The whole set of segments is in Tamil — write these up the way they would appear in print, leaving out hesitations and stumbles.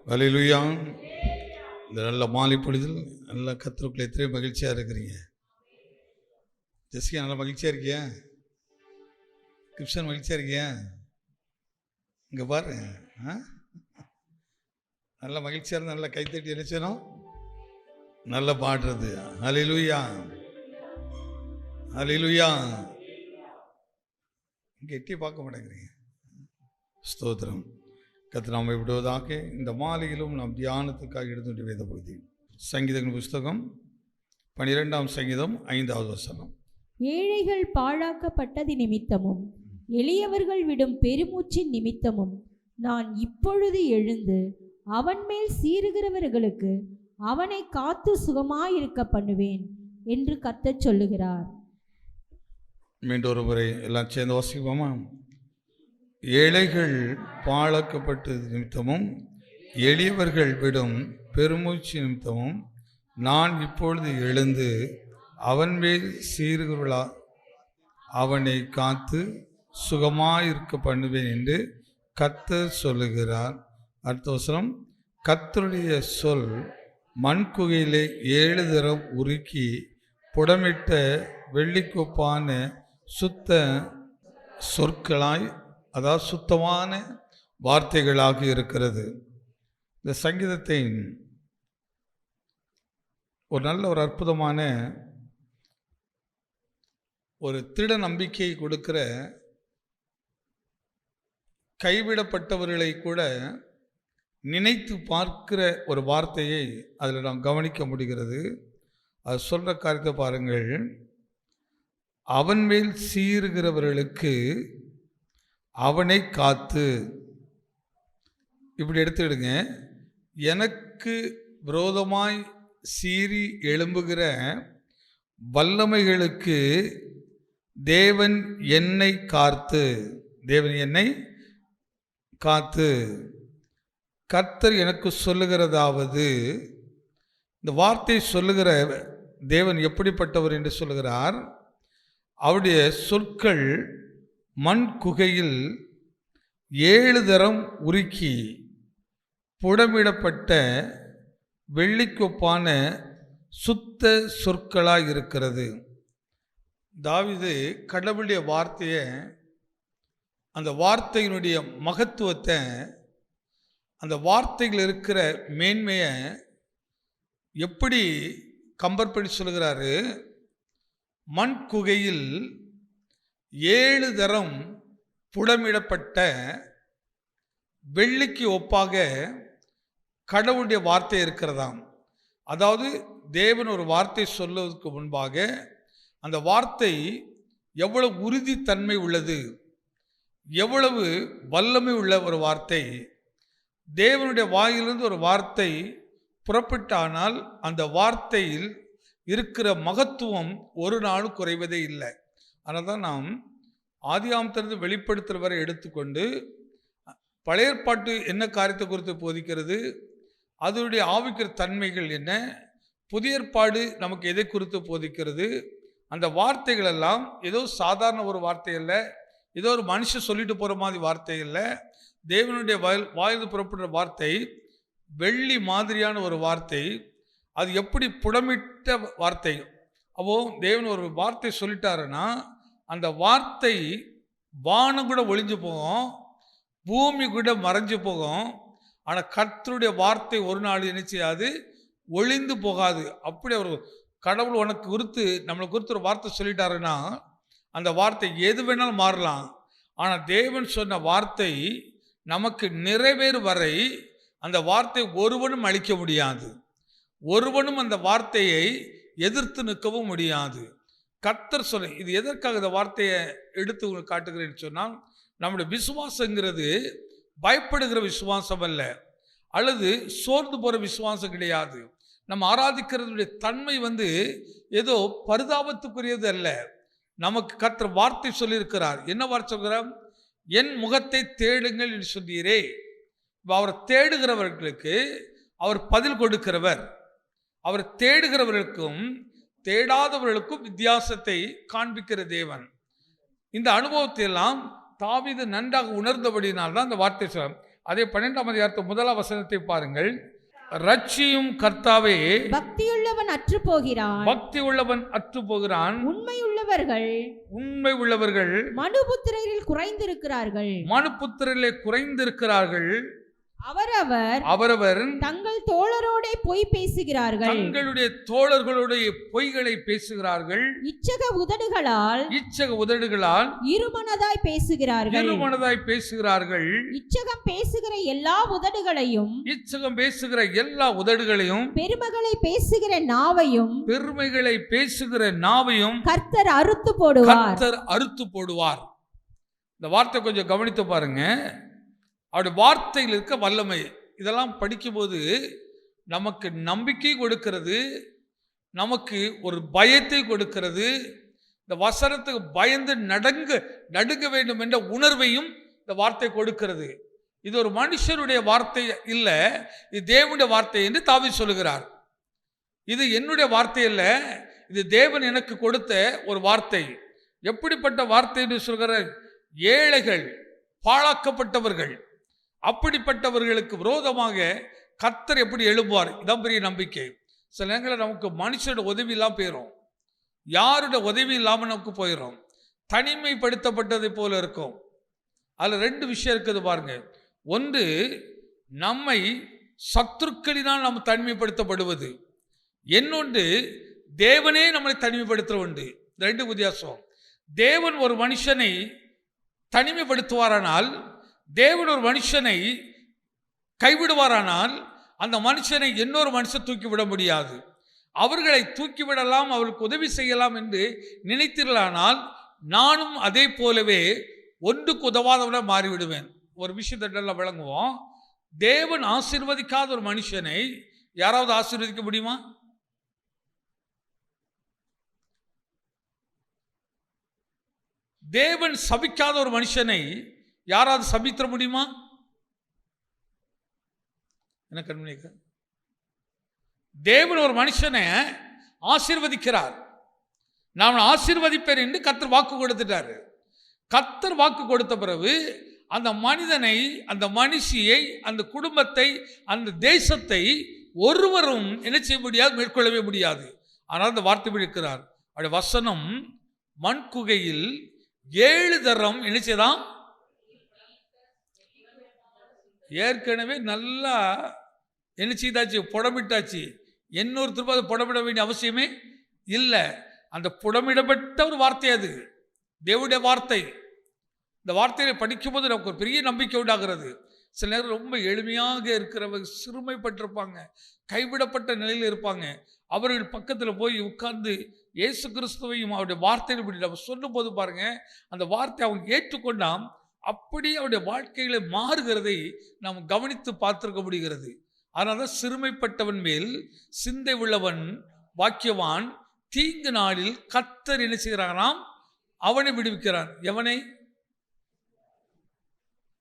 அல்லேலூயா. இந்த நல்ல மாலை பொழுதில் நல்ல கர்த்தருக்குள்ள எத்தனை மகிழ்ச்சியாக இருக்கிறீங்க? ஜெஸ்கி நல்ல மகிழ்ச்சியாக இருக்கியா? கிருஷ்ணன் மகிழ்ச்சியாக இருக்கியா? இங்கே பாரு, நல்ல மகிழ்ச்சியாக இருந்தால் நல்லா கைத்தட்டி நினைச்சனும் நல்லா பாடுறது. அல்லேலூயா அல்லேலூயா. இங்கே எட்டி பார்க்க மாட்டேங்கிறீங்க. ஸ்தோத்திரம். கர்த்தர் நாம விடுவதாக. இந்த மாலையிலும் நாம் தியானத்துக்காக எடுத்து வேத பகுதி சங்கீதங்களின் புஸ்தகம் 12ஆம் சங்கீதம் 5வது வசனம். ஏழைகள் பாழாக்கப்பட்டது நிமித்தமும் எளியவர்கள் விடும் பெருமூச்சின் நிமித்தமும் நான் இப்பொழுது எழுந்து அவன் மேல் சீறுகிறவர்களுக்கு அவனை காத்து சுகமாயிருக்க பண்ணுவேன் என்று கர்த்தர் சொல்லுகிறார். மீண்டும் ஒரு முறை எல்லாம் சேர்ந்து வாசிப்போமா? ஏழைகள் பாழாக்கப்பட்டது நிமித்தமும் எளியவர்கள் விடும் பெருமூச்சு நிமித்தமும் நான் இப்பொழுது எழுந்து அவன் மேல் சீறுகிறவர்களா அவனை காத்து சுகமாயிருக்க பண்ணுவேன் என்று கர்த்தர் சொல்லுகிறார். அடுத்த வசனம், கர்த்தருடைய சொல் மண்குகையிலே 7 தரம் உருக்கி புடமிட்ட வெள்ளிக்கொப்பான சுத்த சொற்களாய், அதாவது சுத்தமான வார்த்தைகளாக இருக்கிறது. இந்த சங்கீதத்தை ஒரு நல்ல ஒரு அற்புதமான ஒரு திட நம்பிக்கையை கொடுக்கிற, கைவிடப்பட்டவர்களை கூட நினைத்து பார்க்கிற ஒரு வார்த்தையை அதில் நாம் கவனிக்க முடிகிறது. அது சொல்கிற காரியத்தை பாருங்கள். அவன் மேல் சீறுகிறவர்களுக்கு அவனை காத்து, இப்படி எடுத்துடுங்க. எனக்கு விரோதமாய் சீறி எழும்புகிற வல்லமைகளுக்கு தேவன் என்னை காத்து, தேவன் என்னை காத்து. கர்த்தர் எனக்கு சொல்லுகிறதாவது, இந்த வார்த்தை சொல்லுகிற தேவன் எப்படிப்பட்டவர் என்று சொல்லுகிறார். அவருடைய சொற்கள் மண் குகையில் 7 தரம் உருக்கி புடமிடப்பட்ட வெள்ளிக்கொப்பான சுத்த சொற்களாக இருக்கிறது. தாவீது கடவுளுடைய வார்த்தையை, அந்த வார்த்தையினுடைய மகத்துவத்தை, அந்த வார்த்தைகள் இருக்கிற மேன்மையை எப்படி கம்பேர் பண்ணி சொல்கிறாரு? மண் குகையில் 7 தரம் புடமிடப்பட்ட வெள்ளிக்கு ஒப்பாக கடவுளுடைய வார்த்தை இருக்கிறதாம். அதாவது தேவன் ஒரு வார்த்தை சொல்வதற்கு முன்பாக அந்த வார்த்தை எவ்வளவு உறுதித்தன்மை உள்ளது, எவ்வளவு வல்லமை உள்ள ஒரு வார்த்தை. தேவனுடைய வாயிலிருந்து ஒரு வார்த்தை புறப்பட்டானால் அந்த வார்த்தையில் இருக்கிற மகத்துவம் ஒரு நாளும் குறைவதே இல்லை. அதனால் தான் நாம் ஆதியாகமத்திலிருந்து வெளிப்படுத்துகிற வரை எடுத்துக்கொண்டு பழைய ஏற்பாட்டு என்ன காரியத்தை குறித்து போதிக்கிறது, அதனுடைய ஆவிக்கிற தன்மைகள் என்ன, புதிய ஏற்பாடு நமக்கு எதை குறித்து போதிக்கிறது. அந்த வார்த்தைகள் எல்லாம் ஏதோ சாதாரண ஒரு வார்த்தை இல்லை, ஏதோ ஒரு மனுஷன் சொல்லிட்டு போகிற மாதிரி வார்த்தை இல்லை. தேவனுடைய வாயிலிருந்து புறப்படுற வார்த்தை வெள்ளி மாதிரியான ஒரு வார்த்தை. அது எப்படி புடமிட்ட வார்த்தை. அப்போ தேவன் ஒரு வார்த்தை சொல்லிட்டாருன்னா அந்த வார்த்தை வானம் கூட ஒளிஞ்சு போகும், பூமி கூட மறைஞ்சு போகும். ஆனால் கர்த்தருடைய வார்த்தை ஒரு நாள் என்ன செய்யாது, ஒளிந்து போகாது. அப்படி ஒரு கடவுள் உனக்கு குறித்து, நம்மளை குறித்து ஒரு வார்த்தை சொல்லிட்டாருன்னா அந்த வார்த்தை எது வேணாலும் மாறலாம். ஆனால் தேவன் சொன்ன வார்த்தை நமக்கு நிறைவேறு வரை அந்த வார்த்தை ஒருவனும் அழிக்க முடியாது, ஒருவனும் அந்த வார்த்தையை எதிர்த்து நிற்கவும் முடியாது. கர்த்தர் சொல்ல, இது எதற்காக இந்த வார்த்தையை எடுத்து காட்டுகிறேன்னு சொன்னால், நம்முடைய விசுவாசங்கிறது பயப்படுகிற விசுவாசம் அல்ல, அல்லது சோர்ந்து போகிற விசுவாசம் கிடையாது. நம்ம ஆராதிக்கிறதுடைய தன்மை ஏதோ பரிதாபத்துக்குரியது அல்ல. நமக்கு கர்த்தர் வார்த்தை சொல்லியிருக்கிறார். என்ன வார்த்தை சொல்கிறார்? என் முகத்தை தேடுங்கள் என்று சொன்னீரே. அவரை தேடுகிறவர்களுக்கு அவர் பதில் கொடுக்கிறவர். அவர் தேடுகிறவர்களுக்கும் தேடாதவர்களுக்கும் வித்தியாசத்தை காண்பிக்கிற தேவன். இந்த அனுபவத்தை எல்லாம் தாவீது நன்றாக உணர்ந்தபடினால்தான் அந்த வார்த்தை சொல்ல. அதே 12ஆம் அதிகாரத்து 1ஆம் வசனத்தை பாருங்கள். ரட்சியும் கர்த்தாவே, பக்தியுள்ளவன் அற்று போகிறான், பக்தி உள்ளவன் அற்று போகிறான், உண்மை உள்ளவர்கள் மனுபுத்திரரில் குறைந்திருக்கிறார்கள், மனுபுத்திரரிலே குறைந்திருக்கிறார்கள். அவரவர் தங்கள் தோழரோடே பொய் பேசுகிறார்கள், தங்களுடைய தோழர்களுடைய பொய்களை பேசுகிறார்கள். இச்சக உதடுகளால் இருமனதாய் பேசுகிறார்கள், இச்சகம் பேசுகிற எல்லா உதடுகளையும் பெருமைகளை பேசுகிற நாவையும் கர்த்தர் அறுத்து போடுவார். இந்த வார்த்தை கொஞ்சம் கவனித்து பாருங்க. அவருடைய வார்த்தையில் இருக்க வல்லமை, இதெல்லாம் படிக்கும்போது நமக்கு நம்பிக்கை கொடுக்கிறது, நமக்கு ஒரு பயத்தை கொடுக்கிறது. இந்த வசனத்துக்கு பயந்து நடுங்க வேண்டும் என்ற உணர்வையும் இந்த வார்த்தை கொடுக்கிறது. இது ஒரு மனுஷருடைய வார்த்தை இல்லை, இது தேவனுடைய வார்த்தை என்று தாவீது சொல்லுகிறார். இது என்னுடைய வார்த்தை அல்ல, இது தேவன் எனக்கு கொடுத்த ஒரு வார்த்தை. எப்படிப்பட்ட வார்த்தை என்று சொல்கிற? ஏழைகள், பாழாக்கப்பட்டவர்கள், அப்படிப்பட்டவர்களுக்கு விரோதமாக கர்த்தர் எப்படி எழும்புவார், இதான் பெரிய நம்பிக்கை. சில நேரங்களில் நமக்கு மனுஷனோட உதவி இல்லாமல் போயிடும், யாருடைய உதவி இல்லாமல் நமக்கு போயிடும், தனிமைப்படுத்தப்பட்டதை போல இருக்கும். அதில் 2 விஷயம் இருக்குது பாருங்க. ஒன்று, நம்மை சத்துருக்களினால் நம்ம தனிமைப்படுத்தப்படுவது, இன்னொன்று தேவனே நம்மளை தனிமைப்படுத்துகிற உண்டு. 2 வித்தியாசம். தேவன் ஒரு மனுஷனை தனிமைப்படுத்துவாரானால், தேவன் ஒரு மனுஷனை கைவிடுவாரானால், அந்த மனுஷனை இன்னொரு மனுஷன் தூக்கிவிட முடியாது. அவர்களை தூக்கிவிடலாம், அவர்களுக்கு உதவி செய்யலாம் என்று நினைத்தீர்களானால், நானும் அதே போலவே ஒன்றுக்கு உதவாதவன மாறிவிடுவேன். ஒரு விஷயத்தை விளங்குவோம். தேவன் ஆசீர்வதிக்காத ஒரு மனுஷனை யாராவது ஆசீர்வதிக்க முடியுமா? தேவன் சபிக்காத ஒரு மனுஷனை யாராவது சபித்திர முடியுமா? என்ன கண்மணிக்க? தேவன் ஒரு மனுஷனை ஆசீர்வதிக்கிறார். நான் ஆசீர்வதிப்பேன் என்று கர்த்தர் வாக்கு கொடுத்துட்டாரு. கர்த்தர் வாக்கு கொடுத்த பிறகு அந்த மனிதனை, அந்த மனுஷியை, அந்த குடும்பத்தை, அந்த தேசத்தை ஒருவரும் என்ன செய்ய முடியாது, மேற்கொள்ளவே முடியாது. ஆனால் அந்த வார்த்தை இருக்கிறார். அவருடைய வசனம் மண் குகையில் 7 தரம் என்ன செய்தான்? ஏற்கனவே நல்லா என்ன செய்தாச்சு, புடமிட்டாச்சு. இன்னொரு திரும்ப அதை புடமிட வேண்டிய அவசியமே இல்லை. அந்த புடமிடப்பட்ட ஒரு வார்த்தை, அது தேவனுடைய வார்த்தை. இந்த வார்த்தையை படிக்கும்போது நமக்கு ஒரு பெரிய நம்பிக்கை உண்டாகிறது. சில நேரம் ரொம்ப எளிமையாக இருக்கிறவங்க சிறுமைப்பட்டிருப்பாங்க, கைவிடப்பட்ட நிலையில் இருப்பாங்க. அவர்கள் பக்கத்தில் போய் உட்கார்ந்து இயேசு கிறிஸ்துவையும் அவருடைய வார்த்தையை இப்படி நம்ம சொல்லும் போது பாருங்க, அந்த வார்த்தை அவங்க ஏற்றுக்கொண்டாம் அப்படி அவருடைய வாழ்க்கைகளை மாறுகிறதை நாம் கவனித்து பார்த்திருக்க முடிகிறது. அதனால தான் சிறுமைப்பட்டவன் மேல் சிந்தை உள்ளவன் பாக்கியவான், தீங்கு நாளில் கர்த்தர் என்ன செய்கிறாராம், அவனை விடுவிக்கிறான். எவனை?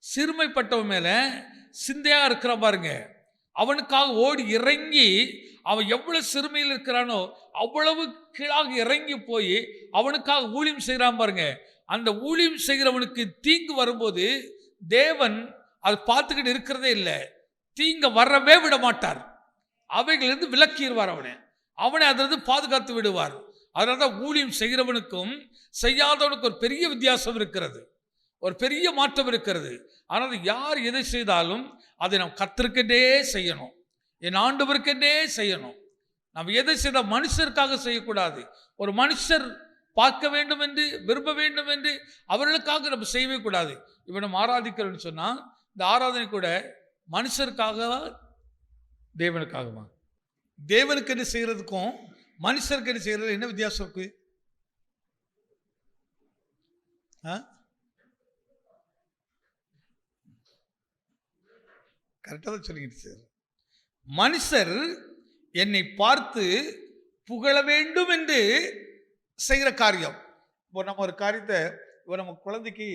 சிறுமைப்பட்டவன் மேல சிந்தையா இருக்கிற பாருங்க, அவனுக்காக ஓடி இறங்கி, அவன் எவ்வளவு சிறுமையில் இருக்கிறானோ அவ்வளவு கீழாக இறங்கி போய் அவனுக்காக ஊழியம் செய்கிறான் பாருங்க. அந்த ஊழியம் செய்கிறவனுக்கு தீங்கு வரும்போது தேவன் அது பார்த்துக்கிட்டு இருக்கிறதே இல்லை, தீங்க வரவே விட மாட்டார். அவைகளிலிருந்து விலக்கிடுவார், அவனை அதிலிருந்து பாதுகாத்து விடுவார். அதனால தான் ஊழியம் செய்கிறவனுக்கும் செய்யாதவனுக்கு ஒரு பெரிய வித்தியாசம் இருக்கிறது, ஒரு பெரிய மாற்றம் இருக்கிறது. ஆனால் யார் எதை செய்தாலும் அதை நாம் கர்த்தருக்கென்றே செய்யணும், என் ஆண்டவருக்கென்றே செய்யணும். நாம் எதை செய்தால் மனுஷருக்காக செய்யக்கூடாது. ஒரு மனுஷர் பார்க்க வேண்டும் என்று, விரும்ப வேண்டும் என்று அவர்களுக்காக நம்ம செய்யவே கூடாது. இப்போ நம்ம ஆராதிக்கிறோம்னு சொன்னால் இந்த ஆராதனை கூட மனுஷருக்காகவா தேவனுக்காகவா? தேவனுக்கு என்ன செய்கிறதுக்கும் மனுஷருக்கு என்ன செய்கிறது என்ன வித்தியாசம் இருக்கு? கரெக்டாக தான் சொல்லிக்கிட்டு சார். மனுஷர் என்னை பார்த்து புகழ வேண்டும் என்று செய்கிற காரியம். இப்போ நம்ம ஒரு காரியத்தை, இப்போ நம்ம குழந்தைக்கு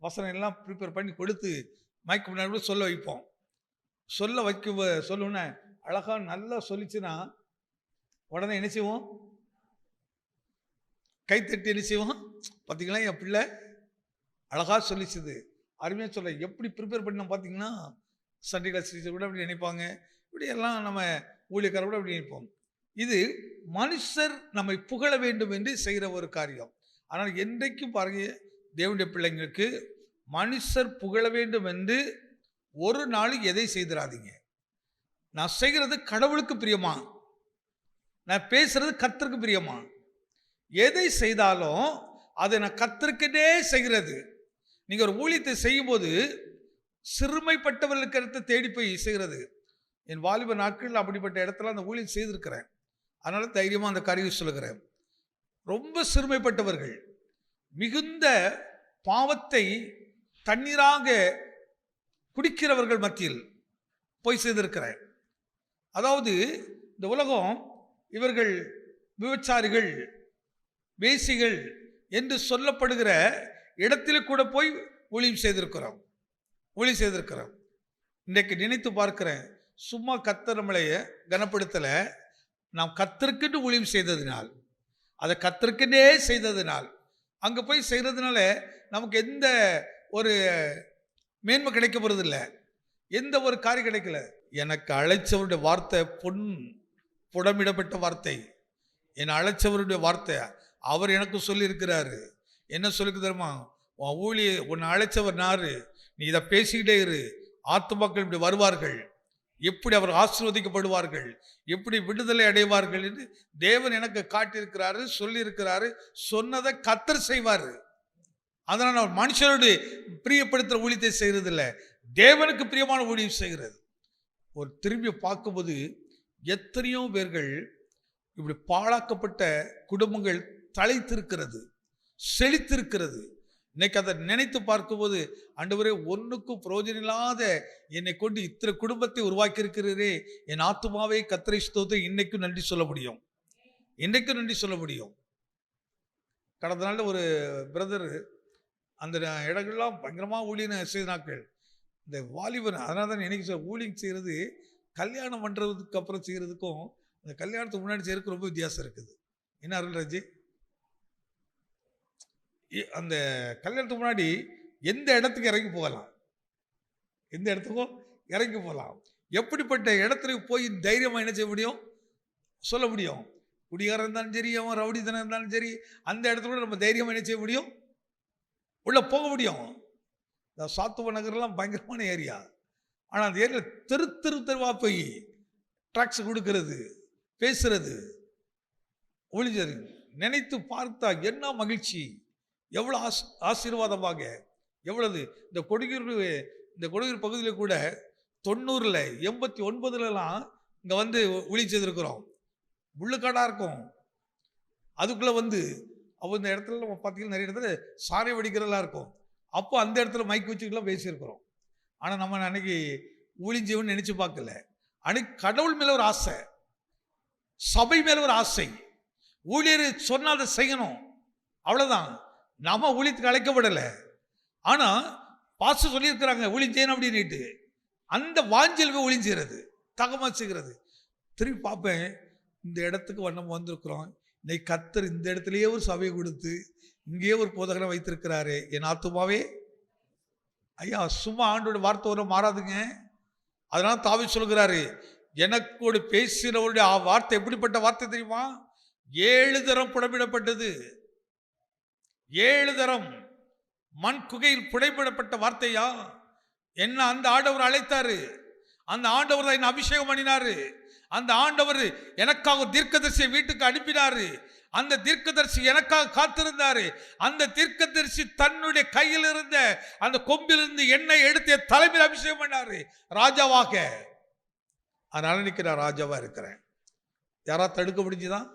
வசனம் எல்லாம் ப்ரிப்பேர் பண்ணி கொடுத்து மைக்கு முன்னாடி சொல்ல வைப்போம். சொல்லுன்னா அழகாக நல்லா சொல்லிச்சுன்னா உடனே என்ன செய்வோம்? கைத்தட்டி என்ன செய்வோம்? பார்த்தீங்களா, என் பிள்ளை அழகாக சொல்லிச்சுது, அருமையாக சொல்ல எப்படி ப்ரிப்பேர் பண்ணோம் பார்த்தீங்கன்னா, சண்டே கிளாஸ் டீச்சர் கூட அப்படி நினைப்பாங்க, இப்படி எல்லாம் நம்ம ஊழியக்காரர் கூட அப்படி நினைப்போம். இது மனுஷர் நம்மை புகழ வேண்டும் என்று செய்கிற ஒரு காரியம். ஆனால் என்றைக்கும் பாருங்க, தேவனுடைய பிள்ளைங்களுக்கு மனுஷர் புகழ வேண்டும் என்று ஒரு நாளும் எதை செய்திடாதீங்க. நான் செய்கிறது கடவுளுக்கு பிரியமா, நான் பேசுறது கர்த்தருக்கு பிரியமா, எதை செய்தாலும் அதை நான் கர்த்தருக்கே செய்கிறது. நீங்க ஒரு ஊழியத்தை செய்யும் போது சிறுமைப்பட்டவர்களுக்கு இடத்தை தேடி போய் செய்கிறது. என் வாலிப நாட்களில் அப்படிப்பட்ட இடத்துல அந்த ஊழியம் செய்திருக்கிறேன். அதனால தைரியமா அந்த காரியம் சொல்லுகிறேன். ரொம்ப சிறுமைப்பட்டவர்கள், மிகுந்த பாவத்தை தண்ணீராக குடிக்கிறவர்கள் மத்தியில் போய் செய்திருக்கிறேன். அதாவது இந்த உலகம் இவர்கள் விபச்சாரிகள், வேசிகள் என்று சொல்லப்படுகிற இடத்திலே கூட போய் ஊழியம் செய்திருக்கிறோம். இன்றைக்கு நினைத்து பார்க்கிறேன், சும்மா கர்த்தர் நம்மளைய கனப்படுத்தல, நாம் கர்த்தருக்குன்னு ஊழியம் செய்ததினால், அதை கர்த்தருக்குன்னே செய்ததினால், அங்கே போய் செய்கிறதுனால நமக்கு எந்த ஒரு மேன்மை கிடைக்க போறதில்லை, எந்த ஒரு காரியம் கிடைக்கல. எனக்கு அழைச்சவருடைய வார்த்தை புடமிடப்பட்ட வார்த்தை, என்னை அழைச்சவருடைய வார்த்தை அவர் எனக்கு சொல்லியிருக்கிறாரு. என்ன சொல்லிக்கு தெரியுமா? உன் ஊழிய உன்னை அழைச்சவர் நாரு, நீ இதை பேசிக்கிட்டே இரு, ஆத்துமாக்கள் இப்படி வருவார்கள், எப்படி அவர் ஆசீர்வதிக்கப்படுவார்கள், எப்படி விடுதலை அடைவார்கள் என்று தேவன் எனக்கு காட்டியிருக்கிறாரு, சொல்லியிருக்கிறாரு. சொன்னதை கர்த்தர் செய்வார். அதனால் அவர் மனுஷனோடு பிரியப்படுத்துகிற ஊழியத்தை செய்கிறதில்லை, தேவனுக்கு பிரியமான ஊழியம் செய்கிறது. ஒரு திரும்பி பார்க்கும்போது எத்தனையோ பேர்கள் இப்படி பாழாக்கப்பட்ட குடும்பங்கள் தழைத்திருக்கிறது, செழித்திருக்கிறது. இன்னைக்கு அதை நினைத்து பார்க்கும்போது, ஆண்டவரே ஒன்றுக்கும் பிரயோஜனம் இல்லாத என்னை கொண்டு இத்தனை குடும்பத்தை உருவாக்கி இருக்கிறீரே, என் ஆத்துமாவே கர்த்தரை ஸ்தோத்திரம், இன்னைக்கும் நன்றி சொல்ல முடியும், இன்றைக்கும் நன்றி சொல்ல முடியும். கடந்த நாள் ஒரு பிரதர் அந்த இடங்கள்லாம் பயங்கரமாக ஊழியம் செய்த நாட்கள், இந்த வாலிபன். அதனால தான் எனக்கு ஊழியம் செய்கிறது கல்யாணம் பண்ணுறதுக்கு அப்புறம் செய்கிறதுக்கும் அந்த கல்யாணத்துக்கு முன்னாடி செய்யறதுக்கு ரொம்ப வித்தியாசம் இருக்குது. என்ன அருள்ராஜ், அந்த கல்யாணத்துக்கு முன்னாடி எந்த இடத்துக்கு இறங்கி போகலாம், எந்த இடத்துக்கும் இறங்கி போகலாம். எப்படிப்பட்ட இடத்துக்கு போய் தைரியமாக என்ன செய்ய முடியும், சொல்ல முடியும். குடிகாரம் இருந்தாலும் சரி, அவன் ரவுடித்தனம் இருந்தாலும் சரி, அந்த இடத்துல கூட நம்ம தைரியமாக என்ன செய்ய முடியும், உள்ள போக முடியும். இந்த சாத்துவ நகர்லாம் பயங்கரமான ஏரியா. ஆனால் அந்த ஏரியாவில் தெருவா போய் ட்ராக்ஸ் கொடுக்கறது, பேசுறது, ஒளிஞ்சது நினைத்து பார்த்தா என்ன மகிழ்ச்சி, எவ்வளோ ஆசீர்வாதமாக, எவ்வளவு. இந்த கொடுங்கூர் பகுதியில் கூட 90ல் 89லலாம் இங்கே வந்து ஊழியம் செய்திருக்கிறோம். முள்ளுக்காடாக இருக்கும், அதுக்குள்ளே வந்து அப்போ இந்த இடத்துல நம்ம பார்த்தீங்கன்னா நிறைய இடத்துல சாரை வடிக்கிறதெல்லாம் இருக்கும். அப்போ அந்த இடத்துல மைக் வச்சுக்கலாம் பேசியிருக்கிறோம். ஆனால் நம்ம அன்னைக்கு ஊழிஞ்சவன்னு நினச்சி பார்க்கல. அன்னைக்கு கடவுள் மேலே ஒரு ஆசை, சபை மேலே ஒரு ஆசை, ஊழியர் சொன்னால் அதை செய்யணும், அவ்வளோதான். நம்ம ஊழியத்துக்கு அழைக்கப்படலை. ஆனால் பாஸ்டர் சொல்லியிருக்கிறாங்க ஊழியம் செய்யணும் அப்படின்னுட்டு, அந்த வாஞ்சலுக்கு ஊழியம் செய்கிறது, தகமா செய்கிறது. திரும்பி பார்ப்பேன், இந்த இடத்துக்கு நம்ம வந்திருக்கிறோம், இன்னைக்கு கர்த்தர் இந்த இடத்துலையே ஒரு சபையை கொடுத்து இங்கேயே ஒரு போதகனை வைத்திருக்கிறாரு. என் ஆத்துமாவே ஐயா, சும்மா ஆண்டோட வார்த்தை வர மாறாதுங்க. அதனால தாவீது சொல்கிறாரு, எனக்கோடு பேசினவருடைய வார்த்தை எப்படிப்பட்ட வார்த்தை தெரியுமா? 7 தரம் புடமிடப்பட்டது, 7 தரம் மண் குகையில் புடைபடப்பட்ட வார்த்தையா. என்ன அந்த ஆண்டவர் அழைத்தாரு, அந்த ஆண்டவர் தான் என்ன அபிஷேகம் பண்ணினாரு, அந்த ஆண்டவர் எனக்காக தீர்க்கதரிசியை வீட்டுக்கு அனுப்பினாரு, அந்த தீர்க்கதரிசி எனக்காக காத்திருந்தாரு, அந்த தீர்க்கதரிசி தன்னுடைய கையில் இருந்த அந்த கொம்பிலிருந்து எண்ணெய் எடுத்து தலைமையில் அபிஷேகம் பண்ணாரு ராஜாவாக. அதனால இன்னைக்கு நான் ராஜாவா இருக்கிறேன். யாராவது தடுக்க முடிஞ்சுதான்?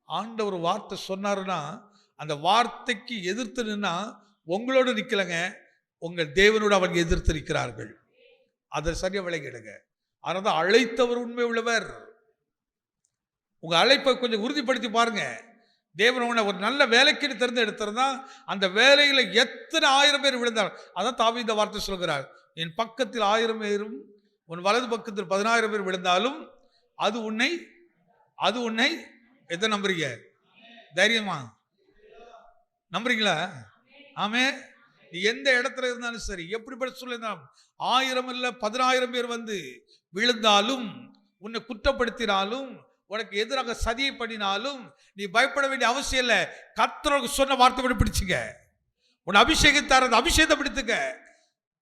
ஆண்டவர் வார்த்தை சொன்னாருன்னா அந்த வார்த்தைக்கு எதிர்த்து நின்னா உங்களோடு நிக்கலங்க, உங்கள் தேவனோடு அவங்க எதிர்த்து நிற்கிறார்கள். அதை சரியா விளங்கிடுங்க. அதனால அழைத்தவர் உண்மை உள்ளவர். உங்க அழைப்பை கொஞ்சம் உறுதிப்படுத்தி பாருங்க. தேவன் உன்னை ஒரு நல்ல வேலைக்கு தேர்ந்தெடுத்திருந்தா அந்த வேலையில எத்தனை 1000 பேர் விழுந்தார். அதான் தாவீது இந்த வார்த்தை சொல்கிறார், என் பக்கத்தில் 1000 பேரும் உன் வலது பக்கத்தில் 10000 பேர் விழுந்தாலும் அது உன்னை எதை நம்புறீங்க? தைரியமா நம்புறீங்களா? ஆமே. நீ எந்த இடத்துல இருந்தாலும் சரி, எப்படிப்பட்ட சூழ்நிலை, 1000 இல்ல 10000 பேர் வந்து விழுந்தாலும், உன்னை குற்றப்படுத்தினாலும், உனக்கு எதிராக சதியை பண்ணினாலும் நீ பயப்பட வேண்டிய அவசியம் இல்லை. கர்த்தர் சொன்ன வார்த்தை பிடிச்சுக்க. உன் அபிஷேகத்தார் அந்த அபிஷேகத்தை பிடித்துக்க.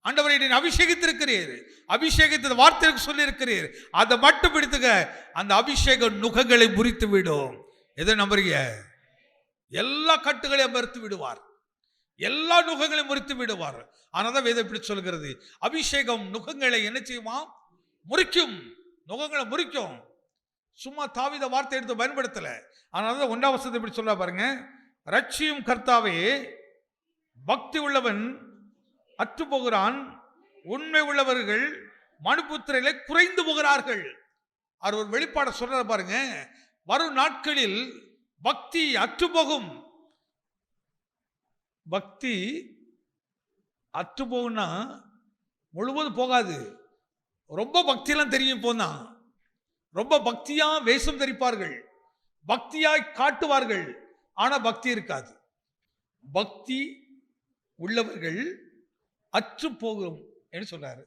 ஆண்டவரை நீ அபிஷேகித்திருக்கிறீர், அபிஷேகத்தை வார்த்தைக்கு சொல்லி இருக்கிறீர், அதை மட்டும் பிடித்துக்க. அந்த அபிஷேக நுகங்களை முறித்து விடும். எதை நம்புறீங்க? எல்லா கட்டுகளையும் மறுத்து விடுவார், எல்லா நுகங்களையும் முறித்து விடுவார். ஆனால்தான் வேதம் இப்படி சொல்கிறது, அபிஷேகம் நுகங்களை என்ன செய்யுமா? முறிக்கும். நுகங்களை முறிக்கும். சும்மா தாவீது வார்த்தை எடுத்து பயன்படுத்தல. அதனால 1ஆம் வசனத்தை இப்படி சொல்ல பாருங்க, ரட்சியும் கர்த்தாவே, பக்தி உள்ளவன் அற்று போகிறான், உண்மை உள்ளவர்கள் மனுபுத்திரரை குறைந்து போகிறார்கள். அவர் ஒரு வெளிப்பாட சொல்ற பாருங்க, வரும் நாட்களில் பக்தி அற்று போகும். பக்தி அற்று போகும்னா முழுவதும் போகாது. ரொம்ப பக்தியெல்லாம் தெரியும் போனா, ரொம்ப பக்தியா வேஷம் தரிப்பார்கள், பக்தியாய் காட்டுவார்கள், ஆனா பக்தி இருக்காது. பக்தி உள்ளவர்கள் அற்று போகும் என்று சொல்றாரு.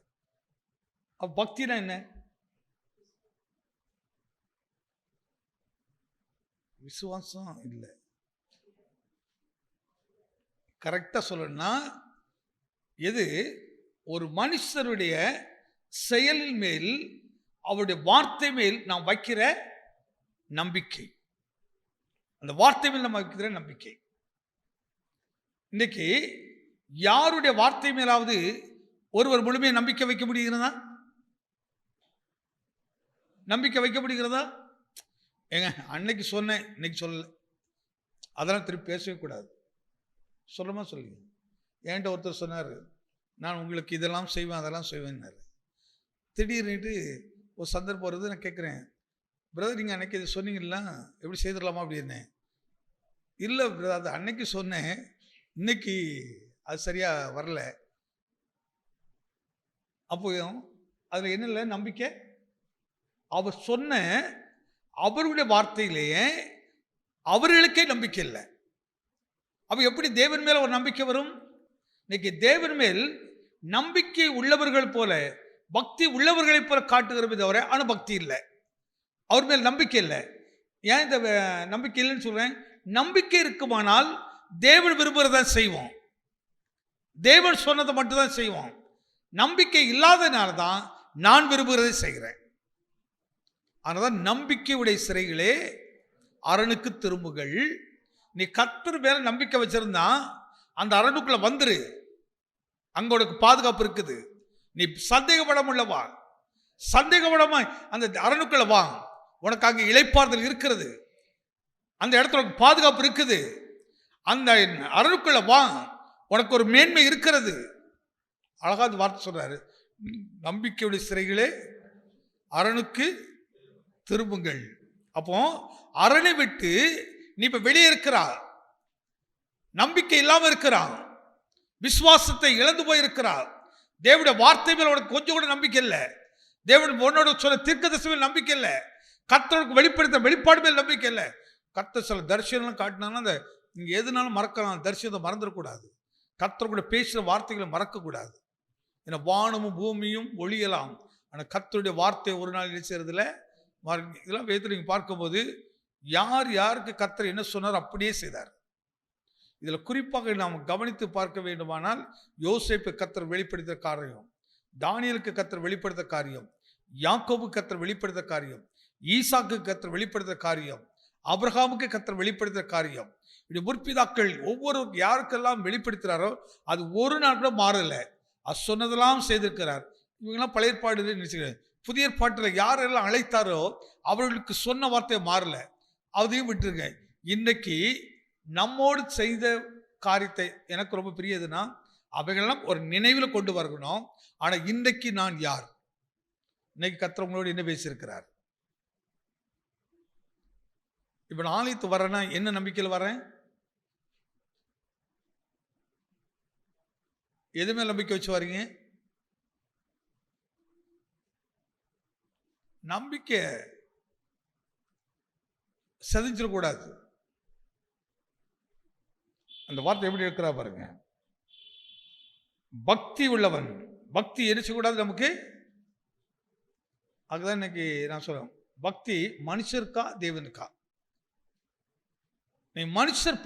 பக்தினா என்ன? விசுவாசம் இல்லை. கரெக்டா சொல்லணும்னா, எது ஒரு மனுஷருடைய செயலின் மேல், அவருடைய வார்த்தை மேல் நாம் வைக்கிற நம்பிக்கை. அந்த வார்த்தை மேல் நம்ம வைக்கிற நம்பிக்கை. இன்னைக்கு யாருடைய வார்த்தை மேலாவது ஒருவர் முழுமையாக நம்பிக்கை வைக்க முடிகிறதா? நம்பிக்கை வைக்க முடிகிறதா? ஏங்க, அன்னைக்கு சொன்னேன், இன்னைக்கு சொல்லலை, அதெல்லாம் திருப்பி பேசவே கூடாது. சொல்லமா சொல்லுங்க. என்கிட்ட ஒருத்தர் சொன்னார், நான் உங்களுக்கு இதெல்லாம் செய்வேன் அதெல்லாம் செய்வேன்னாரு. திடீர்னுட்டு ஒரு சந்தர்ப்பம் வருது, நான் கேட்குறேன், பிரதர் நீங்கள் அன்னைக்கு இது சொன்னீங்களா, எப்படி செய்திடலாமா அப்படின்னு. இல்லை பிரதர், அது அன்னைக்கு சொன்னேன், இன்னைக்கு அது சரியாக வரல. அப்போ அதில் என்ன இல்லை நம்பிக்கை? அவர் சொன்ன அவருடைய வார்த்தையிலேயே அவர்களுக்கே நம்பிக்கை இல்லை. அப்போ எப்படி தேவன் மேல ஒரு நம்பிக்கை வரும்? இன்னைக்கு தேவன் மேல் நம்பிக்கை உள்ளவர்கள் போல, பக்தி உள்ளவர்களை போல காட்டுகிறது தவிர, ஆனால் பக்தி இல்லை, அவர் மேல் நம்பிக்கை இல்லை. ஏன் இந்த நம்பிக்கை இல்லைன்னு சொல்றேன்? நம்பிக்கை இருக்குமானால் தேவன் விரும்புகிறதான் செய்வோம், தேவன் சொன்னதை மட்டும்தான் செய்வோம். நம்பிக்கை இல்லாதனால தான் நான் விரும்புகிறதை செய்கிறேன். அதனால்தான் நம்பிக்கையுடைய சிறைகளே அரணுக்கு திரும்புகள். நீ கர்த்தர் மேல நம்பிக்கை வச்சிருந்தா அந்த அரணுக்குள்ள வந்துரு, அங்க உனக்கு பாதுகாப்பு இருக்குது. நீ சந்தேகப்படாம வா, சந்தேகப்படாம அந்த அரணுக்குள்ள வா, உனக்கு அங்கே இளைப்பாறுதல் இருக்கிறது, அந்த இடத்துல உனக்கு பாதுகாப்பு இருக்குது. அந்த அரணுக்குள்ள வா, உனக்கு ஒரு மேன்மை இருக்கிறது. அழகா வார்த்தை சொல்றாரு, நம்பிக்கையுடைய சிறைகளே அரணுக்கு திரும்புங்கள். அப்போ அரணை விட்டு நீ இப்ப வெளியே இருக்கிறா, நம்பிக்கை இல்லாம இருக்கிறா, விசுவாசத்தை இழந்து போயிருக்கிறா, தேவனுடைய வார்த்தை மேல உனக்கு கொஞ்சம் கூட நம்பிக்கை இல்லை, தேவன் உன்னோட சொல்ல தீர்க்கதரிசி மேல் நம்பிக்கை இல்லை, கர்த்தருக்கு வெளிப்படுத்த வெளிப்பாடு மேல் நம்பிக்கை இல்லை. கர்த்தர் சில தரிசனம் காட்டினாலும் அந்த நீங்க எதுனாலும் மறக்கலாம், தரிசனத்தை மறந்துடக்கூடாது, கர்த்தர் கூட பேசுகிற வார்த்தைகளை மறக்கக்கூடாது. ஏன்னா வானமும் பூமியும் ஒளியலாம், ஆனால் கர்த்தருடைய வார்த்தை ஒரு நாள் நினைச்சதுல இதெல்லாம் வேதத்தில் நீங்கள் பார்க்கும்போது யார் யாருக்கு கர்த்தர் என்ன சொன்னார் அப்படியே செய்தார். இதில் குறிப்பாக நாம் கவனித்து பார்க்க வேண்டுமானால், யோசேப்பு கர்த்தர் வெளிப்படுத்த காரியம், தானியலுக்கு கர்த்தர் வெளிப்படுத்த காரியம், யாக்கோபு கர்த்தர் வெளிப்படுத்த காரியம், ஈசாக்கு கர்த்தர் வெளிப்படுத்த காரியம், ஆபிரகாமுக்கு கர்த்தர் வெளிப்படுத்த காரியம், இப்படி முற்பிதாக்கள் ஒவ்வொரு யாருக்கெல்லாம் வெளிப்படுத்துகிறாரோ அது ஒரு நாள் கூட மாறலை, அது சொன்னதெல்லாம் செய்திருக்கிறார். இவங்கெல்லாம் பழைய ஏற்பாடு நினைச்சுக்கிறேன். புதிய ஏற்பாட்டில் யாரெல்லாம் அழைத்தாரோ அவர்களுக்கு சொன்ன வார்த்தை மாறல, அதையும் விட்டுருங்க. இன்னைக்கு நம்மோடு செய்த காரியத்தை எனக்கு ரொம்ப பிரியதுன்னா அவைகளெல்லாம் ஒரு நினைவில் கொண்டு வரணும். ஆனால் இன்றைக்கு நான் யார்? இன்னைக்கு கர்த்தர் உங்களோடு என்ன பேசியிருக்கிறார்? இப்போ நான் ஆலயத்து வரேன்னா என்ன நம்பிக்கையில் வரேன்? எது மேல் நம்பிக்கை வச்சு வரீங்க? நம்பிக்கை சதிச்சிடக்கூடாது. அந்த வார்த்தை எப்படி இருக்கிறா பாருங்க. பக்தி உள்ளவன். பக்தி எரிச்சக்கூடாது நமக்கு. அதுதான் இன்னைக்கு நான் சொல்றேன், பக்தி மனுஷருக்கா தேவனுக்கா? நீ மனுஷர்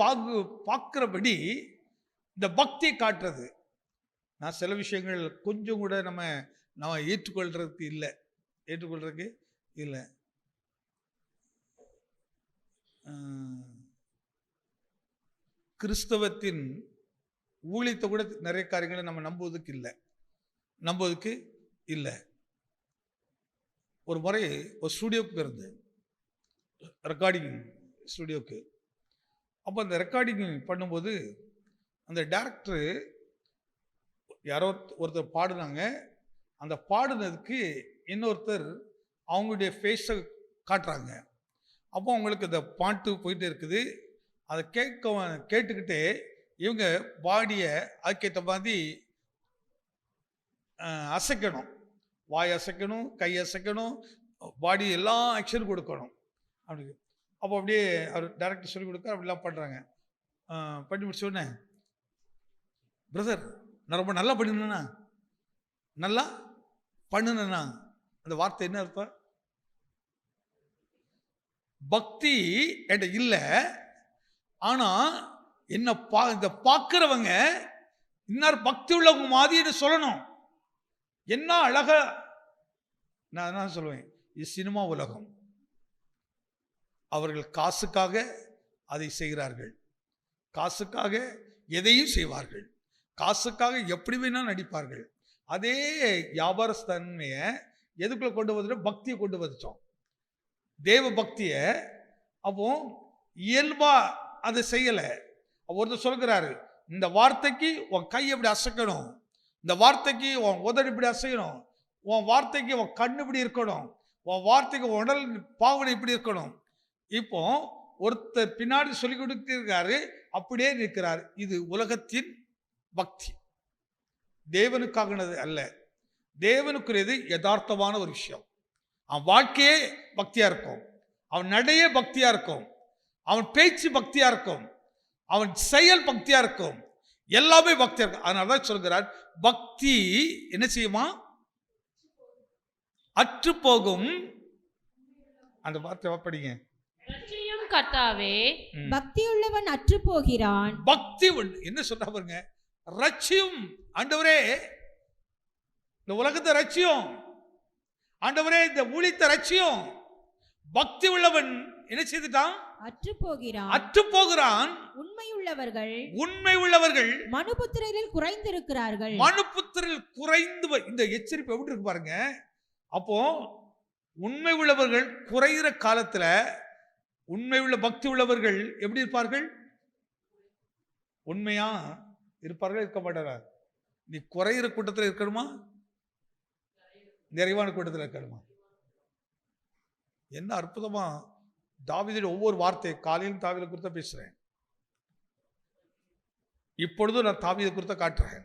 பார்க்கிறபடி இந்த பக்தியை காட்டுறது. நான் சில விஷயங்கள் கொஞ்சம் கூட நம்ம ஏற்றுக்கொள்றதுக்கு இல்லை. கிறிஸ்தவத்தின் ஊழியத்தை கூட நிறைய காரியங்களை நம்ம நம்புவதற்கு இல்லை. ஒரு முறை ஒரு ஸ்டுடியோக்கு போயிருந்தேன், ரெக்கார்டிங் ஸ்டுடியோக்கு. அப்போ அந்த ரெக்கார்டிங் பண்ணும்போது அந்த டைரக்டரு யாரோ ஒருத்தர் பாடுனாங்க. அந்த பாடுனதுக்கு இன்னொருத்தர் அவங்களுடைய ஃபேஸை காட்டுறாங்க. அப்போ அவங்களுக்கு இந்த பாட்டு போயிட்டே இருக்குது. அதை கேட்டுக்கிட்டே இவங்க பாடியை அதுக்கேற்ற மாதிரி அசைக்கணும். வாய் அசைக்கணும், கை அசைக்கணும், பாடி எல்லாம் ஆக்ஷன் கொடுக்கணும். அப்படி அப்போ அப்படியே அவர் டைரக்டர் சொல்லி கொடுக்க அப்படிலாம் பண்ணுறாங்க. பண்ணி முடிச்சோடனே, பிரதர் நான் ரொம்ப நல்லா பண்ணினேண்ணா, அந்த வார்த்தை என்ன அர்த்தம்? பக்தி என்கிட்ட இல்லை, ஆனால் என்ன இந்த பார்க்குறவங்க இன்னார் பக்தி உள்ளவங்க மாதிரின்னு சொல்லணும். என்ன அழக நான் என்ன சொல்லுவேன், இது சினிமா உலகம். அவர்கள் காசுக்காக அதை செய்கிறார்கள், காசுக்காக எதையும் செய்வார்கள், காசுக்காக எப்படி வேணா நடிப்பார்கள். அதே வியாபார தன்மையை எதுக்குள்ள கொண்டு வந்துட்டோம்? பக்தியை கொண்டு வந்துட்டோம், தேவ பக்தியை. அப்போ இயல்பா அதை செய்யலை. ஒருத்தர் சொல்கிறாரு, இந்த வார்த்தைக்கு உன் கை எப்படி அசைக்கணும், இந்த வார்த்தைக்கு உன் உதடு இப்படி அசைக்கணும், உன் வார்த்தைக்கு உன் கண்ணு இப்படி இருக்கணும், உன் வார்த்தைக்கு உடல் பாவனை இப்படி இருக்கணும். இப்போ ஒருத்தர் பின்னாடி சொல்லிக் கொடுக்கிறாரு, அப்படியே நிற்கிறார். இது உலகத்தின் பக்தி, தேவனுக்காகனது அல்ல. தேவனுக்குரியது யதார்த்தமான ஒரு விஷயம். அவன் வாழ்க்கையே பக்தியா இருக்கும், அவன் நடையே பக்தியா இருக்கும், அவன் பேச்சு பக்தியா இருக்கும், அவன் செயல் பக்தியா இருக்கும், எல்லாமே பக்தியா இருக்கும். அதனாலதான் சொல்கிறார், பக்தி என்ன செய்யுமா? அற்று போகும். அந்த வார்த்தை படிங்க. கர்த்தாவே, பக்தி உள்ளவன் அற்று போகிறான். பக்தி என்ன சொல்றா பாருங்க, ரட்சியும். ஆண்டவரே இந்த உலகத்தை ரட்சியும், ஆண்டவரே இந்த ஊழியத்தை ரட்சியும். பக்தி உள்ளவன் என்ன செய்துட்டான்? அற்று போகிறான். உண்மை உள்ளவர்கள் மனுபுத்திரரில் குறைந்திருக்கிறார்கள். மனுபுத்திரரில் குறைந்து. இந்த எச்சரிப்பு எப்படி இருக்கு பாருங்க. அப்போ உண்மை உள்ளவர்கள் குறைகிற காலத்துல உண்மை உள்ள பக்தி உள்ளவர்கள் எப்படி இருப்பார்கள்? உண்மையா இருப்பார்கள், இருக்க மாட்டாரா? நீ குறைகிற கூட்டத்தில் இருக்கணுமா, நிறைவான கூட்டத்தில் இருக்கணுமா? என்ன அற்புதமா தாவீதுடைய ஒவ்வொரு வார்த்தை. காலையிலும் தாவீதை குறித்த பேசுறேன், இப்பொழுதும் நான் தாவீதை குறித்த காட்டுறேன்.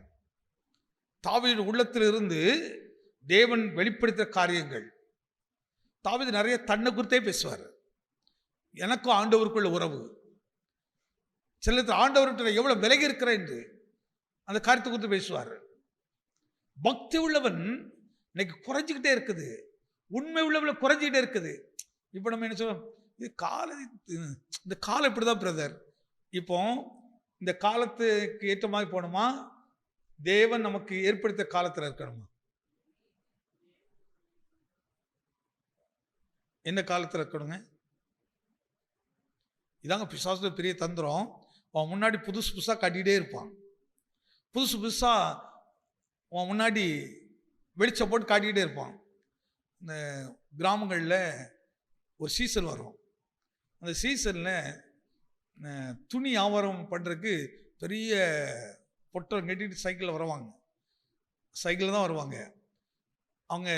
தாவீது உள்ளத்தில் இருந்து தேவன் வெளிப்படுத்த காரியங்கள். தாவீது நிறைய தன்னை குறித்தே பேசுவார். எனக்கும் ஆண்டவருக்குள்ள உறவு, சில ஆண்டவர்கிட்ட எவ்வளவு விலகி இருக்கிறேன் என்று அந்த காரியத்தை குறித்து பேசுவார். பக்தி உள்ளவன் இன்னைக்கு குறைஞ்சிக்கிட்டே இருக்குது, உண்மை உள்ளவன் குறைஞ்சிக்கிட்டே இருக்குது. இப்போ நம்ம என்ன சொல்றோம், இந்த காலம் இப்படிதான் பிரதர். இப்போ இந்த காலத்துக்கு ஏற்ற மாதிரி போகணுமா, தேவன் நமக்கு ஏற்படுத்த காலத்தில் இருக்கணுமா? என்ன காலத்தில் இருக்கணுங்க? இதாங்க பிசாசு பெரிய தந்திரம். அவன் முன்னாடி புதுசு புதுசாக காட்டிகிட்டே இருப்பான், புதுசு புதுசாக அவன் முன்னாடி வெளிச்சம் போட்டு காட்டிக்கிட்டே இருப்பான். இந்த கிராமங்களில் ஒரு சீசன் வரும், அந்த சீசனில் துணி வியாபாரம் பண்ணுறதுக்கு பெரிய பொட்டலம் கட்டிட்டு சைக்கிளில் வருவாங்க, சைக்கிளில் தான் வருவாங்க. அவங்க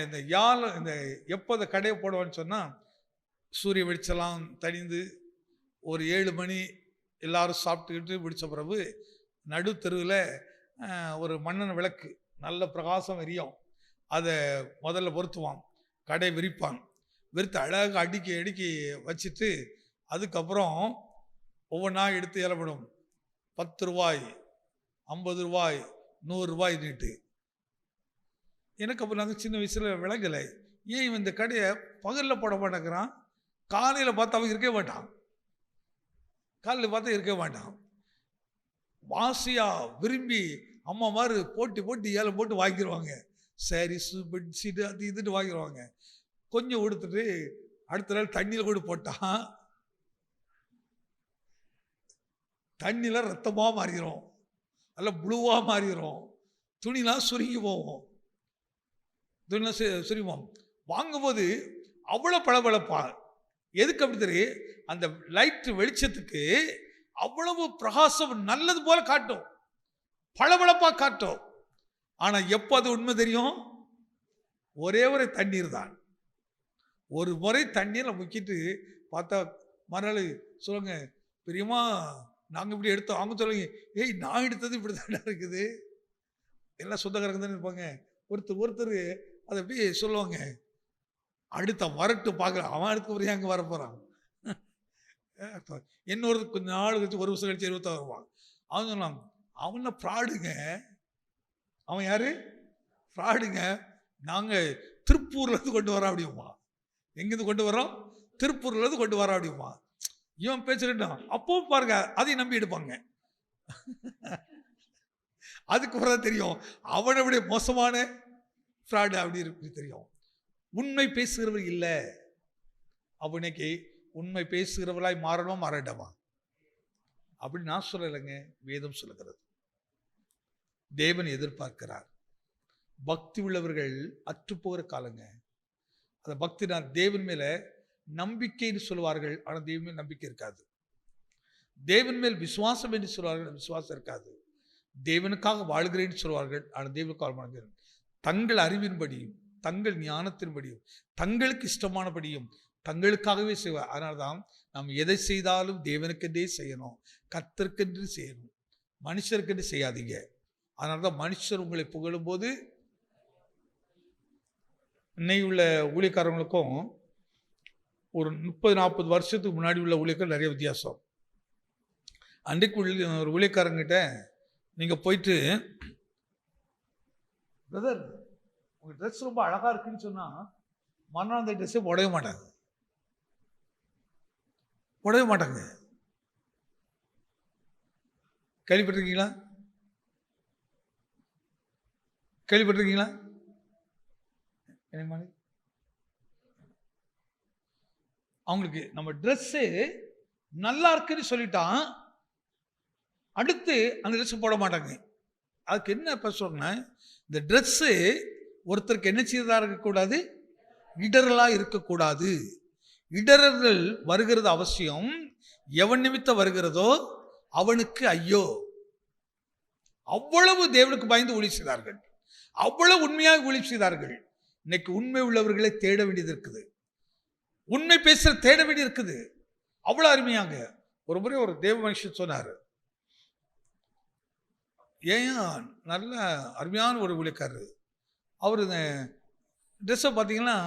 இந்த எப்போ அந்த கடையை போடுவான்னு சொன்னால், சூரிய வெளிச்செல்லாம் தணிந்து ஒரு 7 மணி எல்லாரும் சாப்பிட்டுக்கிட்டு பிடிச்ச பிறகு நடு தெருவில் ஒரு மண்ணெண்ணெய் விளக்கு நல்ல பிரகாசம் எரியும், அதை முதல்ல பொருத்துவான், கடை விரிப்பான், விரித்து அழகாக அடுக்கி வச்சுட்டு அதுக்கப்புறம் ஒவ்வொன்றா எடுத்து இலப்படும். 10 ரூபாய், 50 ரூபாய், 100 நீட்டு. எனக்கு அப்போ நாங்கள் சின்ன வயசில் விளங்கலை, ஏன் இவன் இந்த கடையை பகலில் போட மாட்டேங்கிறான், காலையில் பார்த்தா அவன் இருக்கவே மாட்டான், காலையில் பார்த்தா இருக்கவே மாட்டான். வாசியா விரும்பி அம்மா மாதிரி போட்டு ஏழை போட்டு வாங்கிடுவாங்க, சாரீஸு பெட்ஷீட்டு அது இதுட்டு வாங்கிடுவாங்க. கொஞ்சம் கொடுத்துட்டு அடுத்த நாள் தண்ணியில் கூட போட்டான், தண்ணியில் ரத்தமாக மாறிடும், நல்ல ப்ளூவாக மாறிடும், துணிலாம் சுருங்கி போவோம், துணிலாம் சுருங்குவோம். வாங்கும்போது அவ்வளோ பளபளப்பா. எதுக்கு அப்படி தெரியும்? அந்த லைட் வெளிச்சத்துக்கு அவ்வளவு பிரகாசம் நல்லது போல காட்டும், பளபளப்பா காட்டும். ஆனா எப்போ அது உண்மை தெரியும்? ஒரே ஒரு தண்ணீர் தான். ஒரு முறை தண்ணீரை முக்கிட்டு பார்த்தா மறுநாள் சொல்லுங்க, பெரியமா நாங்கள் இப்படி எடுத்தோம். அவங்க சொல்லுங்க, ஏய் நான் எடுத்தது இப்படி தானே இருக்குது, எல்லாம் சொந்தக்காரங்க தானே இருப்பாங்க. ஒருத்தர் அதை எப்படி சொல்லுவாங்க, அடுத்த வரட்டு பார்க்குறான், அவன் அடுத்த முறையாக அங்கே வரப்போகிறான். இன்னொரு கொஞ்சம் நாள் கழிச்சு, 1 வருஷம் கழிச்சு 26 வருவான். அவன் சொன்னான், அவனை ஃப்ராடுங்க. அவன் யாரு? ஃப்ராடுங்க. நாங்கள் திருப்பூர்லேருந்து கொண்டு வரோம் அப்படிமா. எங்கேருந்து கொண்டு வரோம்? திருப்பூர்லேருந்து கொண்டு வரோம் அப்படிமா. இவன் பேசுறேன். அப்பவும் பாருங்க, அதையும் நம்பி எடுப்பாங்க. அதுக்கு பிறகு தெரியும் அவனை விட மோசமான ஃப்ராடு அப்படி இருக்கு தெரியும். உண்மை பேசுகிறவர் இல்லை. அப்போ இன்னைக்கு உண்மை பேசுகிறவர்களாய் மாறணும், மாறட்டமா அப்படி நான் சொல்லலைங்க, வேதம் சொல்லுகிறது. தேவன் எதிர்பார்க்கிறார். பக்தி உள்ளவர்கள் அற்றுப்போகிற காலங்க. அந்த பக்தி நான் தேவன் மேல நம்பிக்கைன்னு சொல்லுவார்கள், ஆனால் தேவன் மேல் நம்பிக்கை இருக்காது. தேவன் மேல் விசுவாசம் என்று சொல்வார்கள், விசுவாசம் இருக்காது. தேவனுக்காக வாழ்கிறேன்னு சொல்வார்கள், ஆனால் தேவனுக்காக வாழ்கிறேன். தங்கள் அறிவின்படியும் தங்கள் ஞானத்தின்படியும் தங்களுக்கு இஷ்டமானபடியும் தங்களுக்காகவே செய்வார். அதனால்தான் நாம் எதை செய்தாலும் தேவனுக்கென்றே செய்யணும், கர்த்தருக்கென்று செய்யணும், மனுஷருக்கென்று செய்யாதீங்க. அதனால்தான் மனுஷர் உங்களை புகழும் போது, இன்னைக்கு உள்ள ஊழியக்காரங்களுக்கும் ஒரு 30-40 வருஷத்துக்கு முன்னாடி உள்ள ஊழியர்கள் நிறைய வித்தியாசம். அன்றைக்கு ஒரு ஊழியக்காரங்கிட்ட நீங்கள் போயிட்டு, பிரதர் உங்கள் ட்ரெஸ் ரொம்ப அழகாக இருக்குன்னு சொன்னால் மறுநாள் அந்த ட்ரெஸ்ஸை போடவே மாட்டாங்க. கேள்விப்பட்டிருக்கீங்களா? என்ன அவங்களுக்கு நம்ம ட்ரெஸ்ஸு நல்லா இருக்குன்னு சொல்லிட்டான், அடுத்து அந்த ட்ரெஸ் போட மாட்டாங்க. அதுக்கு என்ன இப்போ சொன்னேன், இந்த ட்ரெஸ்ஸு ஒருத்தருக்கு என்ன செய்ததாக இருக்கக்கூடாது, இடரலாக இருக்கக்கூடாது. இடர்கள் வருகிறது அவசியம். எவன் நிமித்தம் வருகிறதோ அவனுக்கு ஐயோ. அவ்வளவு தேவனுக்கு பயந்து ஊழியம் செய்தார்கள், அவ்வளவு உண்மையாக ஊழியம் செய்தார்கள். இன்னைக்கு உண்மை உள்ளவர்களை தேட வேண்டியது இருக்குது, உண்மை பேசுற தேட வேண்டியது இருக்குது. அவ்வளவு அருமையாங்க. ஒரு முறை ஒரு தேவ மனுஷன் சொன்னார், ஏன் நல்ல அருமையான ஒரு ஊழியக்காரர், அவர் ட்ரெஸ்ஸை பார்த்தீங்கன்னா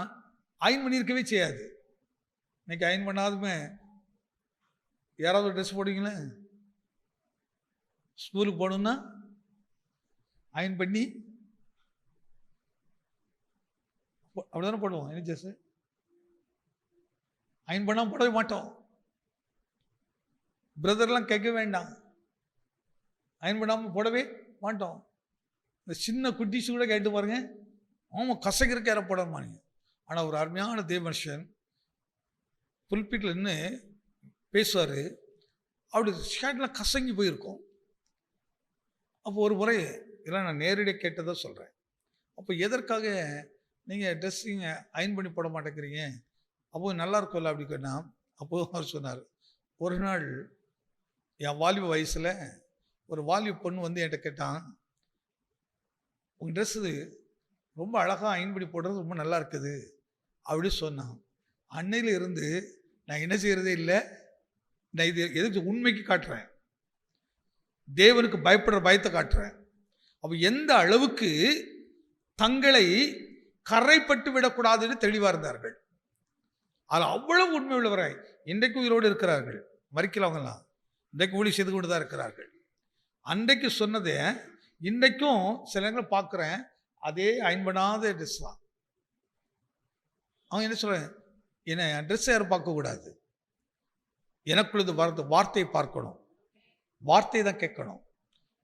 அயன் பண்ணியிருக்கவே செய்யாது. இன்னைக்கு அயன் பண்ணாதுமே யாராவது ட்ரெஸ் போடுவீங்களே, ஸ்கூலுக்கு போகணுன்னா அயன் பண்ணி அப்படிதானே போடுவோம். என்ன ட்ரெஸ்ஸு அயன் பண்ணாமல் போடவே மாட்டோம். பிரதர்லாம் கேட்க வேண்டாம், அயன் பண்ணாமல் போடவே மாட்டோம். இந்த சின்ன குட்டிஸ் கூட கேட்டு பாருங்க, ஆமாம் கசக்கிறதுக்கு யாரை போடமானீங்க. ஆனால் ஒரு அருமையான தேவ மனுஷன் புல்பிட்டில் நின்று பேசுவார், அப்படி ஷர்ட்லாம் கசங்கி போயிருக்கும். அப்போ ஒரு முறை இதெல்லாம் நான் நேரடியாக கேட்டதாக சொல்கிறேன். அப்போ எதற்காக நீங்கள் ட்ரெஸ்ஸிங்க அயன் பண்ணி போட மாட்டேங்கிறீங்க, அப்போ நல்லா இருக்கும்ல அப்படி கேட்டால், அப்போது அவர் சொன்னார், ஒரு நாள் என் வாலிப வயசில் ஒரு வாலிப பொண்ணு வந்து என்கிட்ட கேட்டான், உங்கள் ட்ரெஸ்ஸு ரொம்ப அழகாக அயன் பண்ணி போடுறது ரொம்ப நல்லா இருக்குது அப்படி சொன்னான். அன்னையில் இருந்து நான் என்ன செய்கிறதே இல்லை, நான் இது எதுக்கு உண்மைக்கு காட்டுறேன், தேவனுக்கு பயப்படுற பயத்தை காட்டுறேன். அப்போ எந்த அளவுக்கு தங்களை கரைப்பட்டு விடக்கூடாதுன்னு தெளிவாக இருந்தார்கள். அதில் அவ்வளவு உண்மை உள்ளவராய் இன்றைக்கு உயிரோடு இருக்கிறார்கள். மறிக்கலவங்களாம் இன்றைக்கு ஊழி செய்து கொண்டு தான் இருக்கிறார்கள். அன்றைக்கு சொன்னதை இன்றைக்கும் சில நேரங்கள் பார்க்குறேன், அதே அயன் பண்ணாத ட்ரெஸ் தான். அவங்க என்ன சொல்கிறேன், என்ன ட்ரெஸ்ஸை யாரும் பார்க்கக்கூடாது, எனக்குள்ளது வார்த்தையை பார்க்கணும், வார்த்தையை தான் கேட்கணும்,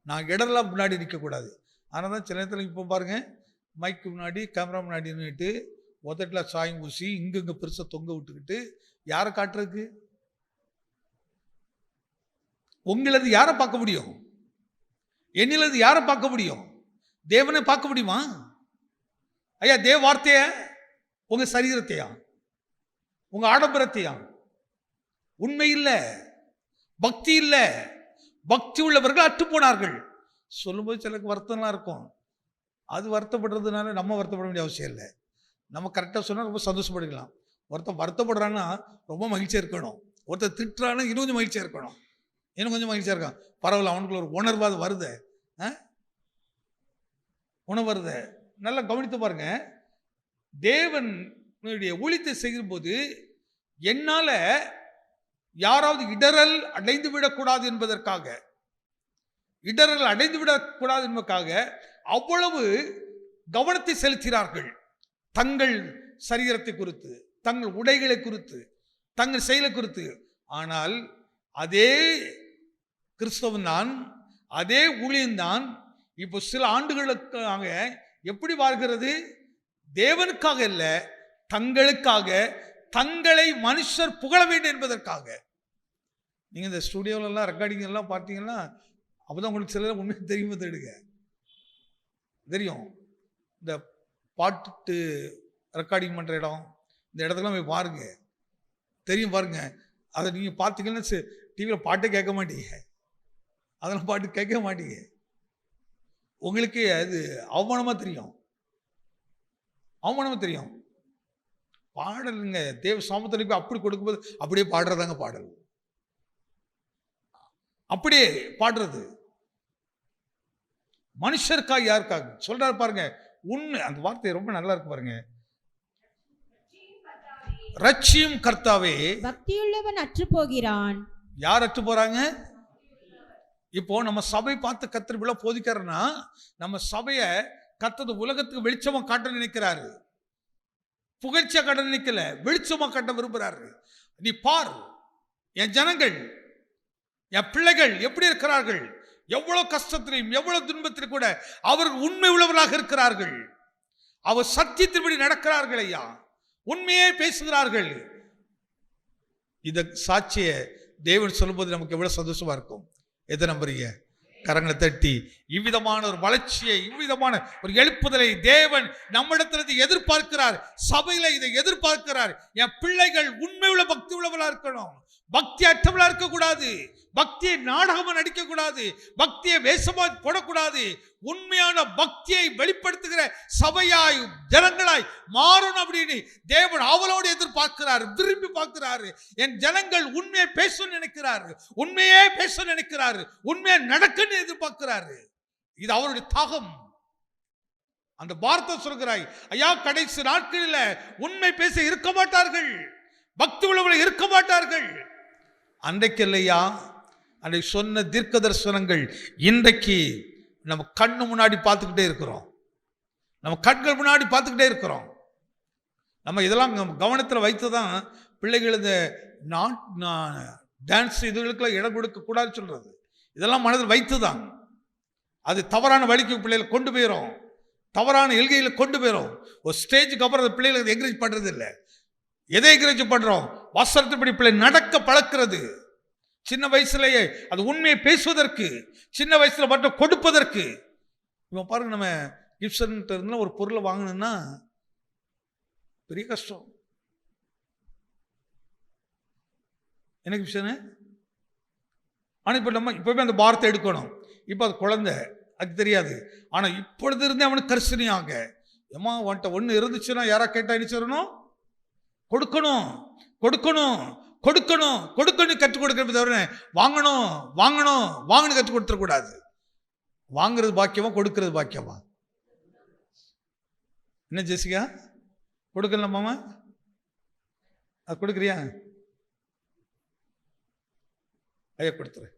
நான் இடரெல்லாம் முன்னாடி நிற்கக்கூடாது. ஆனால் தான் சில நேரத்தில் இப்போ பாருங்கள், மைக்கு முன்னாடி கேமரா முன்னாடி நின்றுட்டு உதட்டில் சாயம் ஊசி இங்கே பெருசாக தொங்க விட்டுக்கிட்டு யாரை காட்டுறதுக்கு? உங்களது யாரை பார்க்க முடியும்? என்னிலது யாரை பார்க்க முடியும்? தேவனை பார்க்க முடியுமா? ஐயா, தேவ வார்த்தைய உங்க சரீரத்தையா, உங்க ஆடம்பரத்தையா? உண்மை இல்லை, பக்தி இல்லை. பக்தி உள்ளவர்கள் அற்று போனார்கள். சொல்லும்போது சிலருக்கு வருத்தம்லாம் இருக்கும். அது வருத்தப்படுறதுனால நம்ம வருத்தப்பட வேண்டிய அவசியம் இல்லை. நம்ம கரெக்டாக சொன்னால் ரொம்ப சந்தோஷப்படுக்கலாம். ஒருத்தர் வருத்தப்படுறாங்கன்னா ரொம்ப மகிழ்ச்சியாக இருக்கணும். ஒருத்தர் திட்டுறான்னா இன்னும் கொஞ்சம் மகிழ்ச்சியாக இருக்கணும். இன்னும் கொஞ்சம் மகிழ்ச்சியாக இருக்கான். பரவாயில்ல, அவனுக்குள்ள ஒரு உணர்வாது வருது. உணர்வு வருது. நல்லா கவனித்து பாருங்க. தேவனுடைய ஊழியத்தை செய்யும் போது என்னால யாராவது இடரல் அடைந்து விடக்கூடாது என்பதற்காக, இடரல் அடைந்து விடக்கூடாது என்பதற்காக அவ்வளவு கவனத்தை செலுத்தினார்கள். தங்கள் சரீரத்தை குறித்து, தங்கள் உடைகளை குறித்து, தங்கள் செயலை குறித்து. ஆனால் அதே கிறிஸ்தவன் தான், அதே ஊழியம்தான் இப்போ சில ஆண்டுகளுக்காக எப்படி வாழ்கிறது? தேவனுக்காக அல்ல, தங்களுக்காக, தங்களை மனுஷர் புகழ வேண்டும் என்பதற்காக. நீங்கள் இந்த ஸ்டுடியோவிலலாம் ரெக்கார்டிங் எல்லாம் பார்த்தீங்கன்னா அப்போதான் உங்களுக்கு சில உண்மையை தெரியுமா தேடுங்க தெரியும். இந்த பாட்டு ரெக்கார்டிங் பண்ணுற இடம், இந்த இடத்துக்குலாம் போய் பாருங்க, தெரியும் பாருங்க. அதை நீங்கள் பார்த்தீங்கன்னா டிவியில் பாட்டே கேட்க மாட்டீங்க, அதெல்லாம் பாட்டு கேட்க மாட்டீங்க. உங்களுக்கு அது அவமானமாக தெரியும், அவமானமாக தெரியும். பாடலுங்க தேவ சாமத்திற்கு அப்படி கொடுக்கும்போது அப்படியே பாடுறதாங்க பாடல், அப்படியே பாடுறது. மனுஷருக்காக யாருக்காக சொல்றாரு பாருங்க. உண்மை, அந்த வார்த்தை ரொம்ப நல்லா இருக்கு பாருங்க. ரட்சியும் கர்த்தாவே. பக்தியுள்ளவன் அற்று போகிறான். யார் அற்று போறாங்க? இப்போ நம்ம சபை பார்த்து கர்த்தர் விழா போதிக்கிறாருன்னா, நம்ம சபையை கர்த்தர் உலகத்துக்கு வெளிச்சமா காட்ட நினைக்கிறாரு. புகழ்ச்சியா காட்ட நினைக்கல, வெளிச்சமா காட்ட விரும்புறாரு. நீ பார், என் ஜனங்கள், என் பிள்ளைகள் எப்படி இருக்கிறார்கள், எவ்வளவு கஷ்டத்திலையும் எவ்வளவு துன்பத்திலும் கூட அவர்கள் உண்மை உள்ளவர்களாக இருக்கிறார்கள். அவர் சத்தியத்தின்படி நடக்கிறார்கள் ஐயா, உண்மையே பேசுகிறார்கள். இத சாட்சிய தேவன் சொல்லும்போது நமக்கு எவ்வளவு சந்தோஷமா இருக்கும். எதை நம்புறீங்க? கரங்களை தட்டி இவ்விதமான ஒரு வளர்ச்சியை, இவ்விதமான ஒரு எழுப்புதலை தேவன் நம்மிடத்திலிருந்து எதிர்பார்க்கிறார். சபையில இதை எதிர்பார்க்கிறார். என் பிள்ளைகள் உண்மை உள்ள பக்தி உள்ளவர்களா இருக்கணும், பக்தி அற்றவளா இருக்கக்கூடாது, பக்தியை நாடகமா நடிக்க கூடாது, பக்தியை வேஷமா போடக்கூடாது. உண்மையான பக்தியை வெளிப்படுத்துகிற சபையாய் ஜனங்களாய் மாறணும் அப்படின்னு தேவன் அவளோடு எதிர்பார்க்கிறார், விரும்பி பார்க்கிறாரு. என் ஜனங்கள் உண்மையை பேசணும்னு நினைக்கிறாரு, உண்மையே பேச நினைக்கிறாரு, உண்மையை நடக்கணும்னு எதிர்பார்க்கிறாரு. இது அவருடைய தாகம். அந்த வார்த்தை சொல்கிறாய் ஐயா, கடைசி நாட்களில் உண்மை பேச இருக்க மாட்டார்கள், பக்தி உள்ளவர்கள் இருக்க மாட்டார்கள். அன்றைக்கு இல்லையா, அன்றைக்கு சொன்ன தீர்க்க தரிசனங்கள் இன்றைக்கு நம்ம கண்ணு முன்னாடி பார்த்துக்கிட்டே இருக்கிறோம், நம்ம கண்கள் முன்னாடி பார்த்துக்கிட்டே இருக்கிறோம். நம்ம இதெல்லாம் கவனத்தில் வைத்து தான் பிள்ளைகள் இந்த டான்ஸ் இதுகளுக்கெல்லாம் இடம் கொடுக்க கூடாதுன்னு சொல்றது. இதெல்லாம் மனதில் வைத்து தான் அது தவறான வழிக்கு பிள்ளைகளை கொண்டு போயிடும், தவறான எல்கையில் கொண்டு போயிடும். ஒரு ஸ்டேஜுக்கு அப்புறம் அந்த பிள்ளைகளை என்கரேஜ் பண்ணுறது இல்லை. எதை என்கரேஜ் பண்றோம்? வசனத்தின்படி பிள்ளை நடக்க பழக்கிறது. சின்ன வயசுலேயே அது உண்மையை பேசுவதற்கு, சின்ன வயசுல மட்டும் கொடுப்பதற்கு. இப்போ பாருங்க, நம்ம கிப்சன் இருந்தா ஒரு பொருளை வாங்கணும்னா பெரிய கஷ்டம். என்ன கிப்சனு? ஆனால் இப்போ நம்ம இப்போவே அந்த பாரத்தை எடுக்கணும். இப்போ அது குழந்தை, அது தெரியாது. ஆனால் இப்பொழுது இருந்தே அவனுக்கு கரிசனையாக, ஏமா அவன்கிட்ட ஒன்று இருந்துச்சுன்னா யாரா கேட்டா என்ன சொல்லணும்? கொடுக்கணும், கொடுக்கணும், கொடுக்கணும், கொடுக்கணும் கற்றுக் கொடுக்கிறது தவிர வாங்கணும் வாங்கணும் வாங்கணும் கற்றுக் கொடுத்துடக்கூடாது. வாங்குறது பாக்கியமா, கொடுக்கறது பாக்கியமா? என்ன ஜெசிகா, கொடுக்கலாம் மாமா? அது கொடுக்குறியா? ஐயா கொடுத்துரு,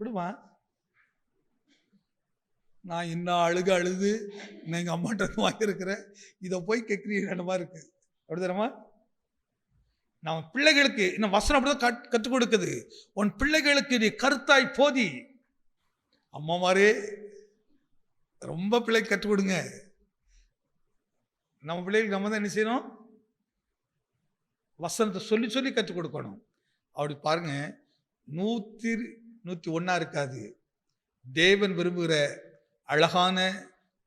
கொடுமா. நான் இன்னும் அழுது நான் எங்கள் அம்மாட்ட வாங்கியிருக்கிறேன், இதை போய் கேட்குறீங்க மாதிரி இருக்கு. அப்படி தரமா நம்ம பிள்ளைகளுக்கு இன்னும் வசனம் அப்படிதான் கற்றுக் கொடுக்குது. உன் பிள்ளைகளுக்கு நீ கருத்தாய் போதி. அம்மா மாதிரி ரொம்ப பிள்ளைக்கு கற்றுக் கொடுங்க. நம்ம பிள்ளைகளுக்கு நம்ம தான் என்ன செய்யணும்? வசனத்தை சொல்லி சொல்லி கற்றுக் கொடுக்கணும். அப்படி பாருங்க, 101 இருக்காது. தேவன் விரும்புகிற அழகான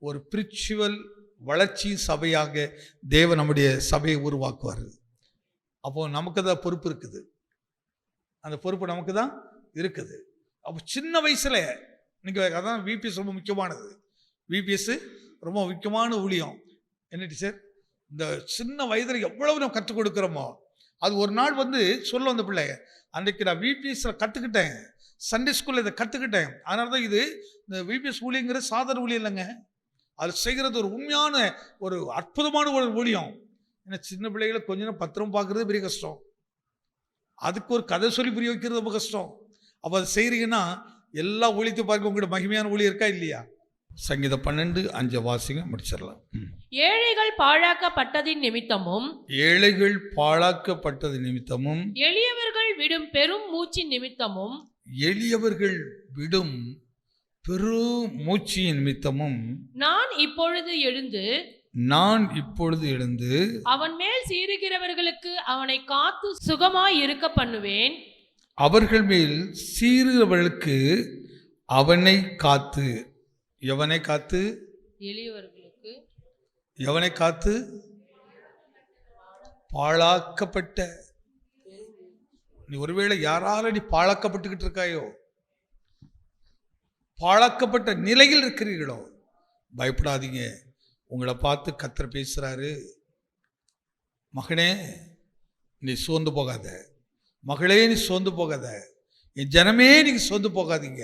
ஒரு பிரிச்சுவல் வளர்ச்சி சபையாக தேவன் நம்முடைய சபையை உருவாக்குவார். அப்போ நமக்கு தான் பொறுப்பு இருக்குது. அந்த பொறுப்பு நமக்கு தான் இருக்குது. அப்போ சின்ன வயசுல நீங்க அதான் விபிஎஸ் ரொம்ப முக்கியமானது. விபிஎஸ் ரொம்ப முக்கியமான ஊழியம். என்ன டீச்சர், இந்த சின்ன வயதில் எவ்வளவு நம்ம கற்றுக் கொடுக்குறோமோ அது ஒரு நாள் சொல்ல வந்த பிள்ளைங்க, அன்றைக்கு நான் விபிஎஸ்ல கற்றுக்கிட்டேன், சண்டே ஸ்கூலில் இதை கற்றுக்கிட்டேன். அதனால தான் இது இந்த விபிஎஸ் ஊழியங்கிற சாதாரண ஊழியம் இல்லைங்க. அது செய்கிறது ஒரு உண்மையான ஒரு அற்புதமான ஒரு ஊழியம். ஏன்னா சின்ன பிள்ளைகளை கொஞ்ச நேரம் பத்திரம் பார்க்குறது பெரிய கஷ்டம், அதுக்கு ஒரு கதை சொல்லி புரிய வைக்கிறது ரொம்ப கஷ்டம். அப்போ அதை செய்கிறீங்கன்னா எல்லா ஊழியத்தை பார்க்க உங்களோட மகிமையான ஊழியம் இருக்கா இல்லையா? சங்கீதம் 12:5 வாசிங்க, முடிச்சிடலாம். ஏழைகள் பாழாக்கப்பட்டதின் நிமித்தமும், ஏழைகள் பாழாக்கப்பட்டது நிமித்தமும், எளியவர்கள் விடும் பெரும் மூச்சின் நிமித்தமும், எளியவர்கள் விடும் பெரும் மூச்சின் நிமித்தமும் நான் இப்பொழுது எழுந்து அவன் மேல் சீறுகிறவர்களுக்கு அவனை காத்து சுகமாய் இருக்க பண்ணுவேன். அவர்கள் மேல் சீறுகிறவர்களுக்கு அவனை காத்து. எவனை காத்து? எளியவர்களுக்கு. எவனை காத்து? பாழாக்கப்பட்ட. நீ ஒருவேளை யாரால நீ பாழாக்கப்பட்டுக்கிட்டு இருக்காயோ, பாழாக்கப்பட்ட நிலையில் இருக்கிறீர்களோ, பயப்படாதீங்க. உங்களை பார்த்து கர்த்தர் பேசுறாரு. மகனே நீ சோர்ந்து போகாத, மகளே நீ சோர்ந்து போகாத, என் ஜனமே நீங்க சோர்ந்து போகாதீங்க,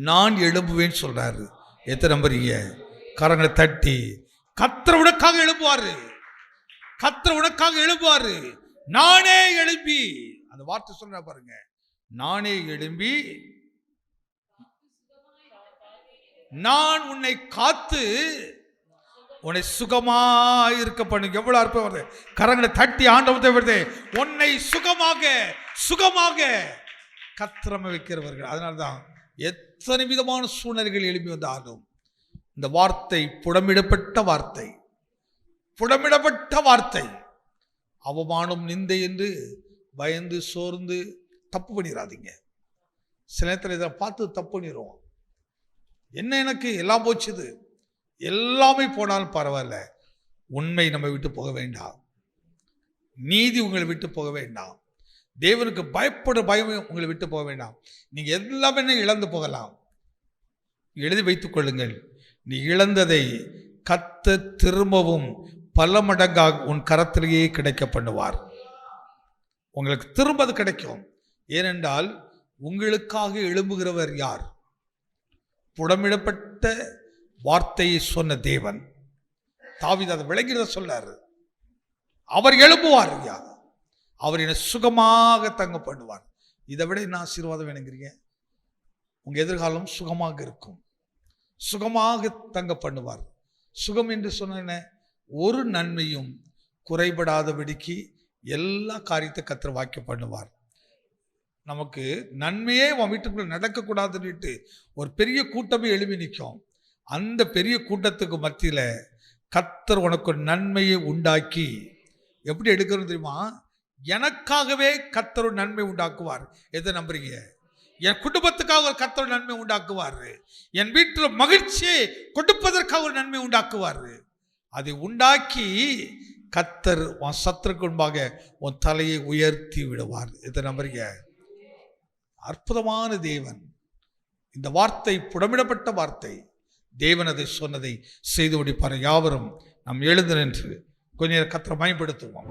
நான் எழும்புவேன்னு சொல்றாரு. எத்தனை நம்புறீங்க? கரங்களை தட்டி கர்த்தர் உனக்காக எழுப்புவாரு, கர்த்தர் உனக்காக எழுப்புவாரு. நானே எழும்பி, அந்த வார்த்தை சொல்ற பாருங்க, நானே எழும்பி நான் உன்னை காத்து உன்னை சுகமாக இருக்க பண்ணு. எவ்வளவு அற்புதம் வருது! கரங்களை தட்டி ஆண்டவத்தை வருது. உன்னை சுகமாக சுகமாக கத்திரம வைக்கிறவர்கள். அதனால்தான் எத்தனை விதமான சூழ்நிலைகள் எழுப்பி வந்தாலும் இந்த வார்த்தை புடமிடப்பட்ட வார்த்தை, புடமிடப்பட்ட வார்த்தை. அவமானம் நிந்தை என்று பயந்து சோர்ந்து தப்பு பண்ணிடாதீங்க. சில நேரத்தில் இதை பார்த்து தப்பு பண்ணிடுவோம். என்ன எனக்கு எல்லாம் போச்சுது, எல்லாமே போனாலும் பரவாயில்ல, உண்மை நம்ம விட்டு போக வேண்டாம், நீதி உங்களை விட்டு போக வேண்டாம், தேவனுக்கு பயப்பட பயம் உங்களை விட்டு போக வேண்டாம். நீங்க எல்லாமே இழந்து போகலாம். எழுதி வைத்துக் கொள்ளுங்கள், நீ இழந்ததை கர்த்தர் திரும்பவும் பல மடங்காக உன் கரத்திலேயே கிடைக்க பண்ணுவார். உங்களுக்கு திரும்ப அது கிடைக்கும். ஏனென்றால் உங்களுக்காக எழும்புகிறவர் யார்? புடமிடப்பட்ட வார்த்தையை சொன்ன தேவன். தாவீது அதை விளங்கிறத சொல்லாரு. அவர் எழுப்புவார், யார்? அவர் என்னை சுகமாக தங்க பண்ணுவார். இதை விட என்ன ஆசீர்வாதம் வேணுங்கிறீங்க? உங்க எதிர்காலம் சுகமாக இருக்கும், சுகமாக தங்க பண்ணுவார். சுகம் என்று சொன்ன ஒரு நன்மையும் குறைபடாதபடிக்கு எல்லா காரியத்தை கர்த்தர் வாக்கியம் பண்ணுவார். நமக்கு நன்மையே உன் வீட்டுக்குள்ள நடக்கக்கூடாதுன்னுட்டு ஒரு பெரிய கூட்டமே எழுப்பி நிற்கும். அந்த பெரிய கூட்டத்துக்கு மத்தியில் கர்த்தர் உனக்கு நன்மையை உண்டாக்கி எப்படி எடுக்கணும் தெரியுமா? எனக்காகவே கர்த்தர் ஒரு நன்மை உண்டாக்குவார். எதை நம்புறீங்க? என் குடும்பத்துக்காக ஒரு கர்த்தர் நன்மை உண்டாக்குவார். என் வீட்டில் மகிழ்ச்சியை கொடுப்பதற்காக ஒரு நன்மை உண்டாக்குவார். அதை உண்டாக்கி கர்த்தர் உன் சத்துருக்கு முன்பாக உன் தலையை உயர்த்தி விடுவார். எதை நம்புறீங்க? அற்புதமான தேவன். இந்த வார்த்தை புடமிடப்பட்ட வார்த்தை. தேவன் அதை சொன்னதை செய்து முடிப்பார். யாவரும் நாம் எழுந்து நின்று கொஞ்ச நேரம் கர்த்தரை மகிமைப்படுத்துவோம்.